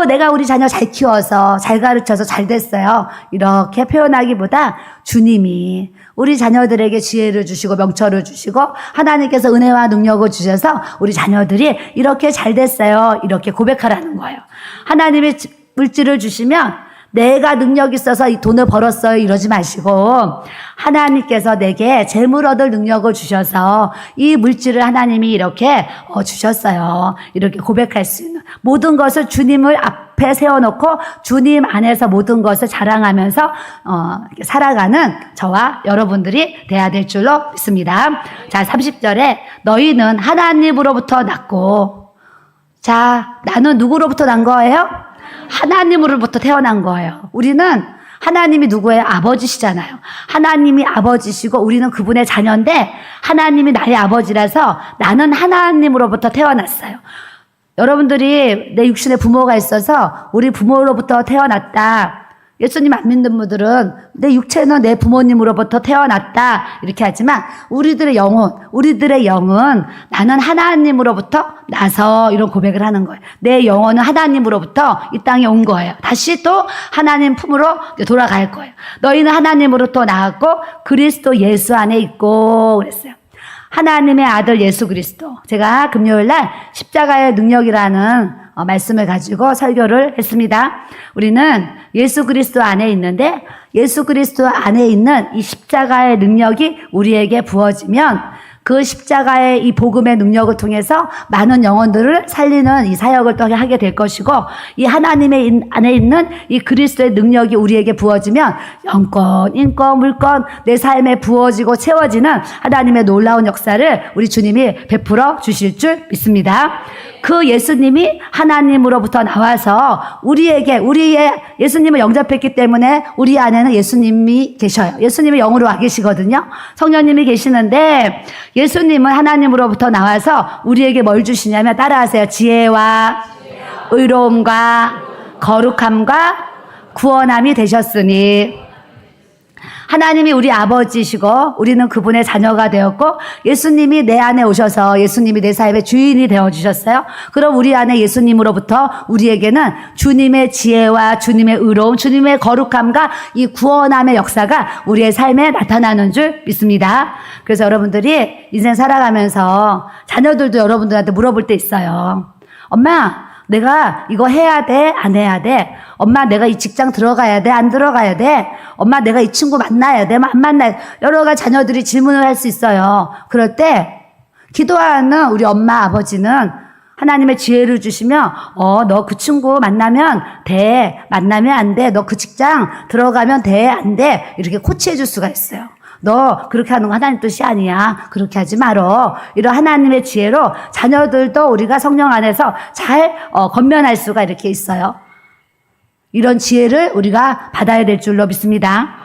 내가 우리 자녀 잘 키워서 잘 가르쳐서 잘 됐어요. 이렇게 표현하기보다 주님이 우리 자녀들에게 지혜를 주시고 명철을 주시고 하나님께서 은혜와 능력을 주셔서 우리 자녀들이 이렇게 잘 됐어요. 이렇게 고백하라는 거예요. 하나님이 물질을 주시면 내가 능력 있어서 이 돈을 벌었어요 이러지 마시고 하나님께서 내게 재물 얻을 능력을 주셔서 이 물질을 하나님이 이렇게 주셨어요. 이렇게 고백할 수 있는 모든 것을 주님을 앞에 세워놓고 주님 안에서 모든 것을 자랑하면서 살아가는 저와 여러분들이 돼야 될 줄로 믿습니다. 자, 30절에 너희는 하나님으로부터 났고, 자, 나는 누구로부터 난 거예요? 하나님으로부터 태어난 거예요. 우리는 하나님이 누구예요? 아버지시잖아요. 하나님이 아버지시고 우리는 그분의 자녀인데 하나님이 나의 아버지라서 나는 하나님으로부터 태어났어요. 여러분들이 내 육신에 부모가 있어서 우리 부모로부터 태어났다. 예수님 안 믿는 분들은 내 육체는 내 부모님으로부터 태어났다 이렇게 하지만 우리들의 영은 나는 하나님으로부터 나서 이런 고백을 하는 거예요. 내 영혼은 하나님으로부터 이 땅에 온 거예요. 다시 또 하나님 품으로 돌아갈 거예요. 너희는 하나님으로부터 나왔고 그리스도 예수 안에 있고 그랬어요. 하나님의 아들 예수 그리스도. 제가 금요일날 십자가의 능력이라는 말씀을 가지고 설교를 했습니다. 우리는 예수 그리스도 안에 있는데 예수 그리스도 안에 있는 이 십자가의 능력이 우리에게 부어지면 그 십자가의 이 복음의 능력을 통해서 많은 영혼들을 살리는 이 사역을 또 하게 될 것이고 이 하나님의 안에 있는 이 그리스도의 능력이 우리에게 부어지면 영권, 인권, 물권 내 삶에 부어지고 채워지는 하나님의 놀라운 역사를 우리 주님이 베풀어 주실 줄 믿습니다. 그 예수님이 하나님으로부터 나와서 우리의 예수님을 영접했기 때문에 우리 안에는 예수님이 계셔요. 예수님이 영으로 와 계시거든요. 성령님이 계시는데 예수님은 하나님으로부터 나와서 우리에게 뭘 주시냐면 따라하세요. 지혜와 의로움과 거룩함과 구원함이 되셨으니 하나님이 우리 아버지시고 우리는 그분의 자녀가 되었고 예수님이 내 안에 오셔서 예수님이 내 삶의 주인이 되어주셨어요. 그럼 우리 안에 예수님으로부터 우리에게는 주님의 지혜와 주님의 의로움, 주님의 거룩함과 이 구원함의 역사가 우리의 삶에 나타나는 줄 믿습니다. 그래서 여러분들이 인생 살아가면서 자녀들도 여러분들한테 물어볼 때 있어요. 엄마, 내가 이거 해야 돼? 안 해야 돼? 엄마, 내가 이 직장 들어가야 돼? 안 들어가야 돼? 엄마, 내가 이 친구 만나야 돼? 안 만나야 돼? 여러 가지 자녀들이 질문을 할 수 있어요. 그럴 때 기도하는 우리 엄마, 아버지는 하나님의 지혜를 주시면 너 그 친구 만나면 돼? 만나면 안 돼? 너 그 직장 들어가면 돼? 안 돼? 이렇게 코치해 줄 수가 있어요. 너 그렇게 하는 거 하나님 뜻이 아니야. 그렇게 하지 말어. 이런 하나님의 지혜로 자녀들도 우리가 성령 안에서 잘 건면할 수가 이렇게 있어요. 이런 지혜를 우리가 받아야 될 줄로 믿습니다.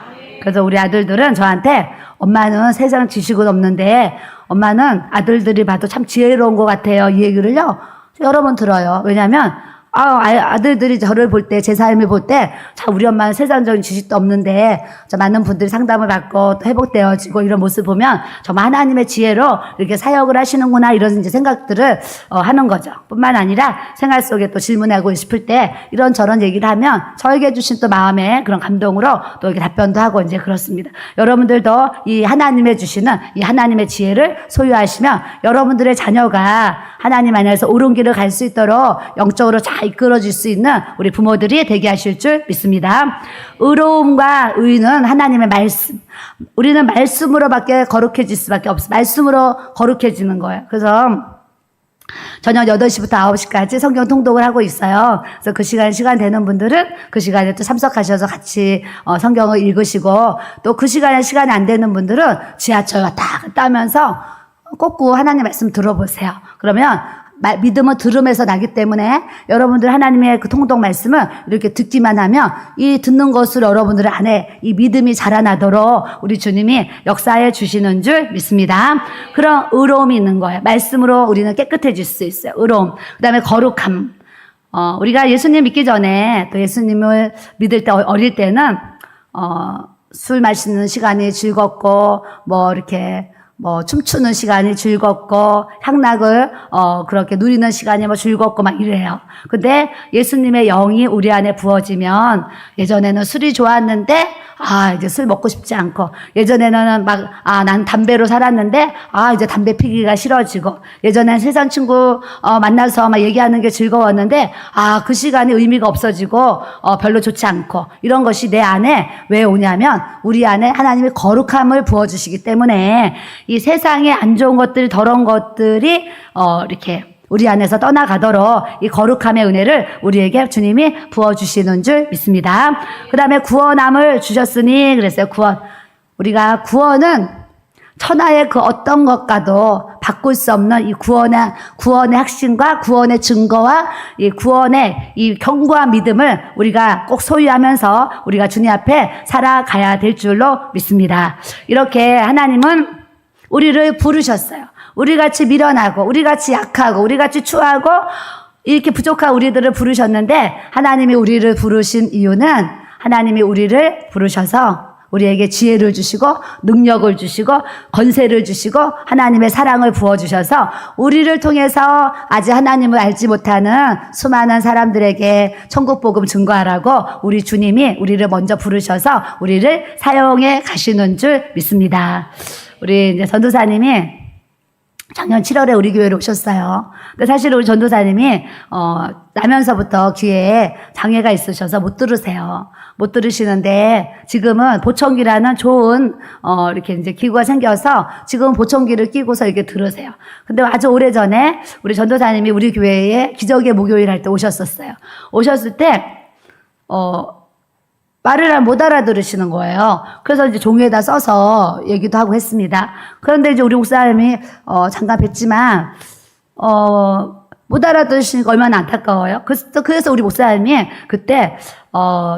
그래서 우리 아들들은 저한테 엄마는 세상 지식은 없는데 엄마는 아들들이 봐도 참 지혜로운 것 같아요. 이 얘기를요 여러 번 들어요. 왜냐하면 아들들이 저를 볼 때, 제 삶을 볼 때, 자, 우리 엄마는 세상적인 지식도 없는데, 많은 분들이 상담을 받고 또 회복되어지고 이런 모습 보면 정말 하나님의 지혜로 이렇게 사역을 하시는구나, 이런 이제 생각들을 하는 거죠. 뿐만 아니라 생활 속에 또 질문하고 싶을 때 이런저런 얘기를 하면 저에게 주신 또 마음의 그런 감동으로 또 이렇게 답변도 하고 이제 그렇습니다. 여러분들도 이 하나님의 주시는 이 하나님의 지혜를 소유하시면 여러분들의 자녀가 하나님 안에서 옳은 길을 갈 수 있도록 영적으로 잘 이끌어질 수 있는 우리 부모들이 되게 하실 줄 믿습니다. 의로움과 의는 하나님의 말씀. 우리는 말씀으로밖에 거룩해질 수밖에 없어요. 말씀으로 거룩해지는 거예요. 그래서 저녁 8시부터 9시까지 성경 통독을 하고 있어요. 그래서 그 시간 되는 분들은 그 시간에 또 참석하셔서 같이 성경을 읽으시고 또 그 시간이 안 되는 분들은 지하철 왔다 갔다 하면서 꼭 하나님 말씀 들어보세요. 그러면 믿음은 들음에서 나기 때문에 여러분들 하나님의 그 통독 말씀을 이렇게 듣기만 하면 이 듣는 것으로 여러분들 안에 이 믿음이 자라나도록 우리 주님이 역사해 주시는 줄 믿습니다. 그런 의로움이 있는 거예요. 말씀으로 우리는 깨끗해질 수 있어요. 의로움. 그 다음에 거룩함. 우리가 예수님 믿기 전에 또 예수님을 믿을 때 어릴 때는 술 마시는 시간이 즐겁고 뭐 이렇게 뭐 춤추는 시간이 즐겁고 향락을 그렇게 누리는 시간이 뭐 즐겁고 막 이래요. 근데 예수님의 영이 우리 안에 부어지면 예전에는 술이 좋았는데 이제 술 먹고 싶지 않고, 예전에는 난 담배로 살았는데 이제 담배 피기가 싫어지고, 예전엔 세상 친구 만나서 막 얘기하는 게 즐거웠는데 그 시간이 의미가 없어지고 별로 좋지 않고, 이런 것이 내 안에 왜 오냐면 우리 안에 하나님이 거룩함을 부어주시기 때문에 이 세상에 안 좋은 것들, 더러운 것들이 이렇게 우리 안에서 떠나가도록 이 거룩함의 은혜를 우리에게 주님이 부어주시는 줄 믿습니다. 그 다음에 구원함을 주셨으니 그랬어요. 구원. 우리가 구원은 천하의 그 어떤 것과도 바꿀 수 없는 이 구원의 핵심과 구원의 증거와 이 구원의 이 견고한 믿음을 우리가 꼭 소유하면서 우리가 주님 앞에 살아가야 될 줄로 믿습니다. 이렇게 하나님은 우리를 부르셨어요. 우리같이 미련하고, 우리같이 약하고, 우리같이 추하고, 이렇게 부족한 우리들을 부르셨는데, 하나님이 우리를 부르신 이유는 하나님이 우리를 부르셔서 우리에게 지혜를 주시고, 능력을 주시고, 권세를 주시고, 하나님의 사랑을 부어주셔서 우리를 통해서 아직 하나님을 알지 못하는 수많은 사람들에게 천국 복음 증거하라고 우리 주님이 우리를 먼저 부르셔서 우리를 사용해 가시는 줄 믿습니다. 우리 이제 전도사님이 작년 7월에 우리 교회로 오셨어요. 근데 사실 우리 전도사님이 나면서부터 귀에 장애가 있으셔서 못 들으세요. 못 들으시는데 지금은 보청기라는 좋은 이렇게 이제 기구가 생겨서 지금 보청기를 끼고서 이렇게 들으세요. 근데 아주 오래전에 우리 전도사님이 우리 교회에 기적의 목요일 할 때 오셨었어요. 오셨을 때 말을 못 알아들으시는 거예요. 그래서 이제 종이에다 써서 얘기도 하고 했습니다. 그런데 이제 우리 목사님이 잠깐 뵀지만 못 알아들으시니까 얼마나 안타까워요. 그래서 우리 목사님이 그때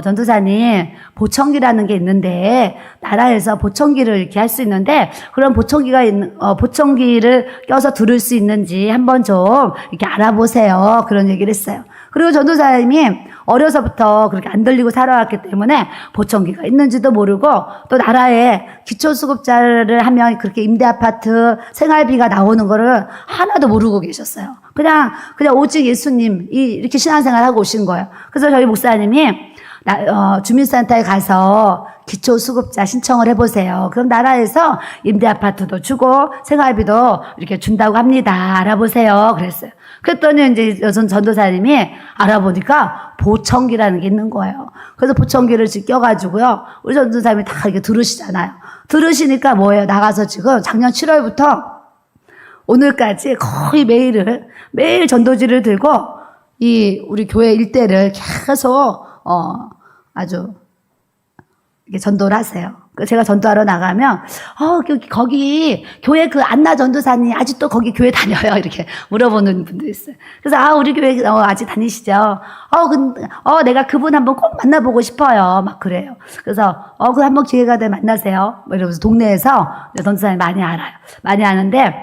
전도사님, 보청기라는 게 있는데 나라에서 보청기를 이렇게 할 수 있는데 그런 보청기를 껴서 들을 수 있는지 한번 좀 이렇게 알아보세요. 그런 얘기를 했어요. 그리고 전도사님이 어려서부터 그렇게 안 들리고 살아왔기 때문에 보청기가 있는지도 모르고, 또 나라에 기초수급자를 하면 그렇게 임대아파트 생활비가 나오는 거를 하나도 모르고 계셨어요. 그냥 오직 예수님 이렇게 신앙생활 하고 오신 거예요. 그래서 저희 목사님이 주민센터에 가서 기초수급자 신청을 해보세요. 그럼 나라에서 임대아파트도 주고 생활비도 이렇게 준다고 합니다. 알아보세요. 그랬어요. 그랬더니 이제 전도사님이 알아보니까 보청기라는 게 있는 거예요. 그래서 보청기를 껴가지고요. 우리 전도사님이 다 이렇게 들으시잖아요. 들으시니까 뭐예요? 나가서 지금 작년 7월부터 오늘까지 거의 매일 전도지를 들고 우리 교회 일대를 계속 아주 이렇게 전도를 하세요. 제가 전도하러 나가면 거기 교회 그 안나 전도사님 아직도 거기 교회 다녀요, 이렇게 물어보는 분도 있어요. 그래서 우리 교회 아직 다니시죠? 내가 그분 한번 꼭 만나보고 싶어요, 막 그래요. 그래서 그 한번 기회가 되면 만나세요, 뭐 이러면서 동네에서 전도사님 많이 알아요. 많이 아는데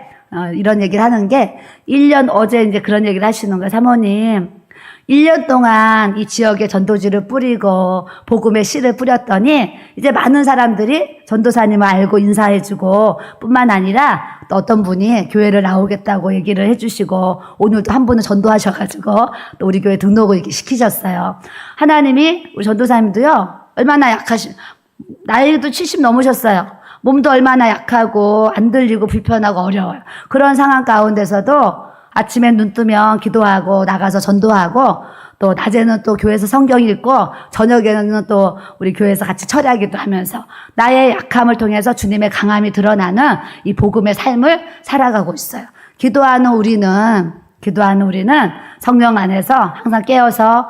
이런 얘기를 하는 게, 1년 어제 이제 그런 얘기를 하시는 거예요. 사모님, 1년 동안 이 지역에 전도지를 뿌리고 복음의 씨를 뿌렸더니 이제 많은 사람들이 전도사님을 알고 인사해주고, 뿐만 아니라 또 어떤 분이 교회를 나오겠다고 얘기를 해주시고, 오늘도 한 분은 전도하셔가지고 또 우리 교회 등록을 이렇게 시키셨어요. 하나님이 우리 전도사님도요, 얼마나 나이도 70 넘으셨어요. 몸도 얼마나 약하고 안 들리고 불편하고 어려워요. 그런 상황 가운데서도 아침에 눈 뜨면 기도하고 나가서 전도하고, 또 낮에는 또 교회에서 성경 읽고, 저녁에는 또 우리 교회에서 같이 철야기도 하면서 나의 약함을 통해서 주님의 강함이 드러나는 이 복음의 삶을 살아가고 있어요. 기도하는 우리는 성령 안에서 항상 깨어서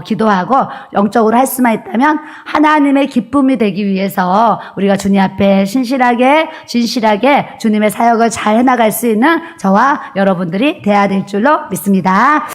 기도하고 영적으로 할 수만 있다면 하나님의 기쁨이 되기 위해서 우리가 주님 앞에 신실하게 진실하게 주님의 사역을 잘 해나갈 수 있는 저와 여러분들이 돼야 될 줄로 믿습니다.